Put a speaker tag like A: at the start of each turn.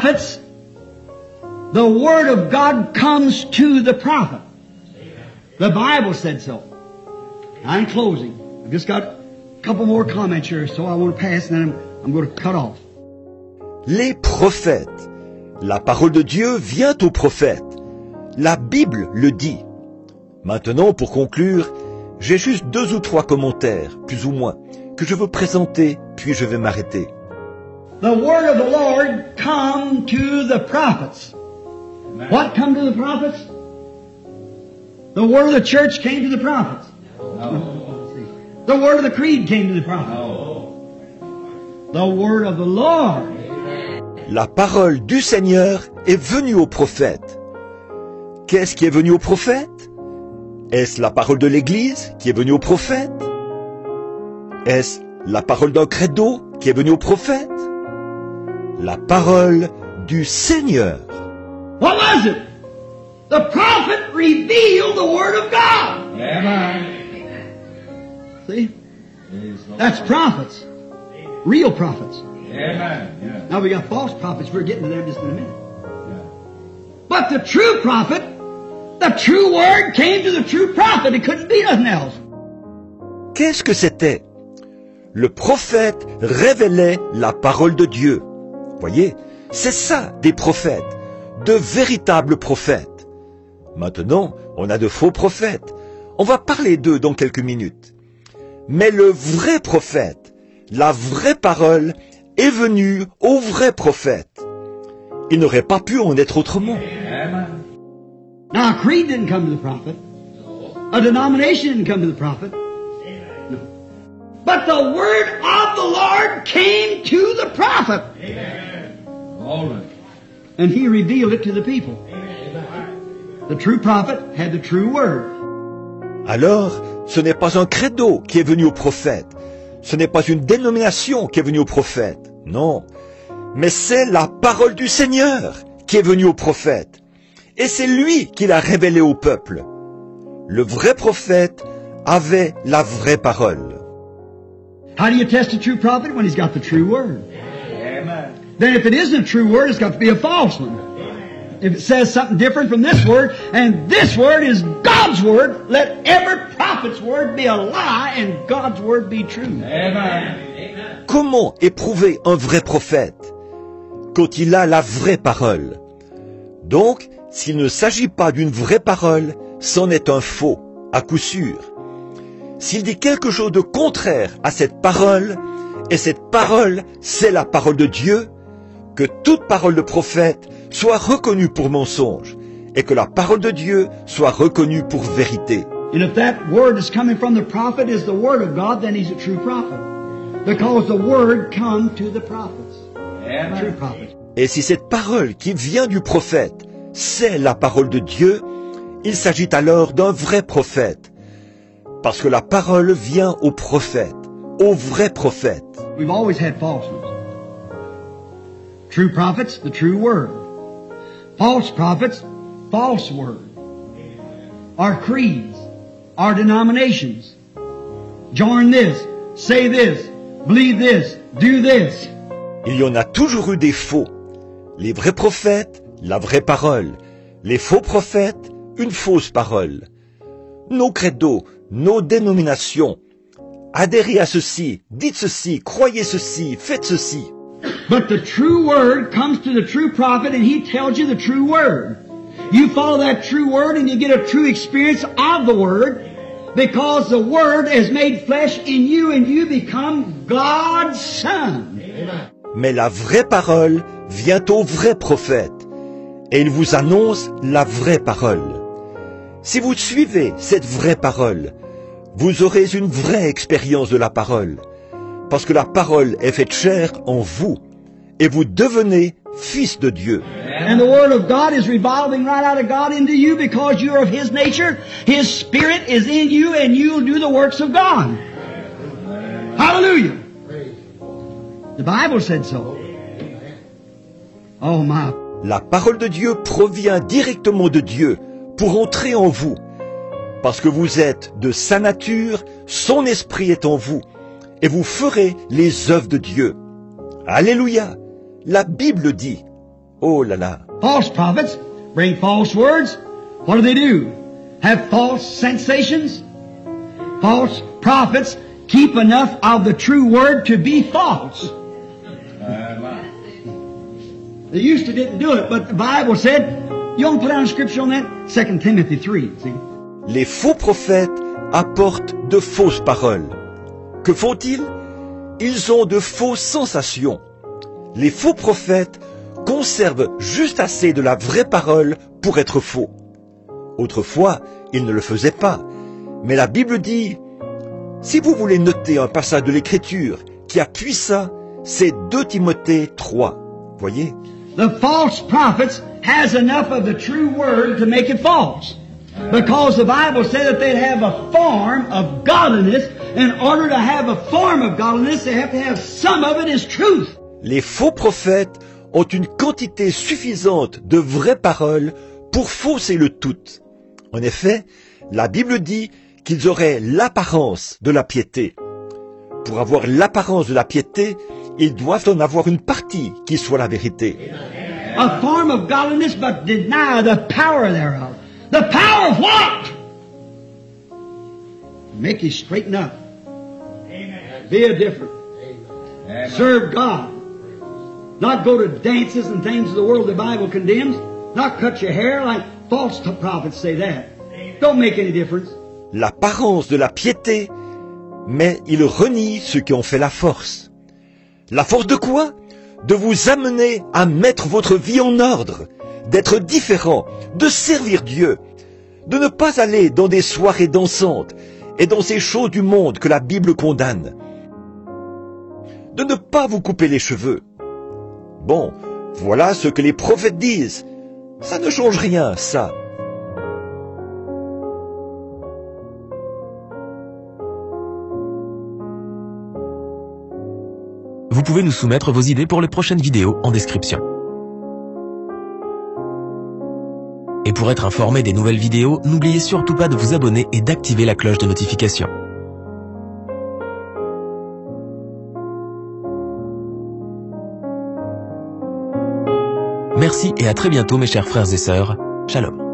A: prophets, the Word of God comes to the prophet. The Bible said so. Now in closing, I've just got a couple more comments here, so I want to pass and then I'm going to cut off.
B: Les prophètes. La parole de Dieu vient aux prophètes. La Bible le dit. Maintenant, pour conclure, j'ai juste 2 ou 3 commentaires, plus ou moins, que je veux présenter, puis je vais m'arrêter.
A: The word of the Lord come to the prophets. Amen. What come to the prophets? The word of the church came to the prophets. No. The word of the creed came to the prophets. No. The word of the Lord.
B: La parole du Seigneur est venue aux prophètes. Qu'est-ce qui est venu aux prophètes? Est-ce la parole de l'Église qui est venue aux prophètes? Est-ce la parole d'un credo qui est venue aux prophètes? La parole du Seigneur.
A: What was it? The prophet revealed the word of God. Amen. See? That's prophets. Real prophets. Amen. Yeah. Now we got false prophets. We're getting to them just in a minute. Yeah. But the true prophet, the true word came to the true prophet. It couldn't be nothing else.
B: Qu'est-ce que c'était? Le prophète révélait la parole de Dieu. Voyez, c'est ça des prophètes, de véritables prophètes. Maintenant, on a de faux prophètes. On va parler d'eux dans quelques minutes. Mais le vrai prophète, la vraie parole, est venu au vrai prophète. Il n'aurait pas pu en être autrement.
A: Now, a creed didn't come to the prophet. A denomination didn't come to the prophet. No. But the word of the Lord came to the prophet. And he revealed it to the people. The true prophet had the true word.
B: Alors, ce n'est pas un credo qui est venu au prophète. Ce n'est pas une dénomination qui est venue au prophète. Non. Mais c'est la parole du Seigneur qui est venue au prophète. Et c'est lui qui l'a révélée au peuple. Le vrai prophète avait la vraie parole.
A: How do you test a true prophet? When he's got the true word. Amen. Then if it isn't a true word, it's got to be a false one. If it says something different from this word, and this word is God's word, let every prophet's word be a lie and God's word be true. Amen.
B: Comment éprouver un vrai prophète? Quand il a la vraie parole. Donc, s'il ne s'agit pas d'une vraie parole, c'en est un faux, à coup sûr. S'il dit quelque chose de contraire à cette parole, et cette parole, c'est la parole de Dieu, que toute parole de prophète soit reconnue pour mensonge, et que la parole de Dieu soit reconnue pour vérité.
A: And if that word is coming from the prophet is the word of God, then he's a true prophet. Because the word come to the prophets. Amen. True prophet.
B: Et si cette parole qui vient du prophète, c'est la parole de Dieu, il s'agit alors d'un vrai prophète. Parce que la parole vient au prophète, au vrai prophète.
A: We've always had false ones. True prophets, the true word. False prophets, false word. Our creeds, our denominations. Join this, say this, believe this, do this.
B: Il y en a toujours eu des faux. Les vrais prophètes, la vraie parole. Les faux prophètes, une fausse parole. Nos credos, nos dénominations. Adhérez à ceci, dites ceci, croyez ceci, faites ceci.
A: But the true word comes to the true prophet and he tells you the true word. You follow that true word and you get a true experience of the word because the word is made flesh in you and you become God's son.
B: Mais la vraie parole vient au vrai prophète et il vous annonce la vraie parole. Si vous suivez cette vraie parole, vous aurez une vraie expérience de la parole, parce que la parole est faite chair en vous, et vous devenez fils de Dieu.
A: And the word of God is revolving right out of God into you because you are of His nature. His Spirit is in you and you'll do the works of God. Hallelujah. The Bible said so. Oh my.
B: La parole de Dieu provient directement de Dieu pour entrer en vous. Parce que vous êtes de sa nature, son esprit est en vous, et vous ferez les œuvres de Dieu. Alléluia! La Bible dit. Oh là là.
A: False prophets bring false words. What do? Have false sensations. False prophets keep enough of the true word to be false. They used to didn't do it, but the Bible said, you want to put down a scripture on that? 2 Timothy 3, see?
B: Les faux prophètes apportent de fausses paroles. Que font-ils? Ils ont de fausses sensations. Les faux prophètes conservent juste assez de la vraie parole pour être faux. Autrefois, ils ne le faisaient pas. Mais la Bible dit, si vous voulez noter un passage de l'Écriture qui appuie ça, c'est 2 Timothée 3. Voyez?
A: The false prophets has enough of the true word to make it false. Because the Bible said that they'd have a form of godliness. In order to have a form of godliness, they have to have some of it as truth.
B: Les faux prophètes ont une quantité suffisante de vraies paroles pour fausser le tout. En effet, la Bible dit qu'ils auraient l'apparence de la piété. Pour avoir l'apparence de la piété, ils doivent en avoir une partie qui soit la vérité.
A: A form of godliness but deny the power thereof. The power of what? Make you straighten up. Be a different. Serve God. Not go to dances and things of the world the Bible condemns. Not cut your hair like false prophets say that. Don't make any difference.
B: L'apparence de la piété, mais ils renient ceux qui ont fait la force. La force de quoi? De vous amener à mettre votre vie en ordre, d'être différent, de servir Dieu, de ne pas aller dans des soirées dansantes et dans ces choses du monde que la Bible condamne, de ne pas vous couper les cheveux. Bon, voilà ce que les prophètes disent. Ça ne change rien, ça.
C: Vous pouvez nous soumettre vos idées pour les prochaines vidéos en description. Et pour être informé des nouvelles vidéos, n'oubliez surtout pas de vous abonner et d'activer la cloche de notification. Merci et à très bientôt mes chers frères et sœurs. Shalom.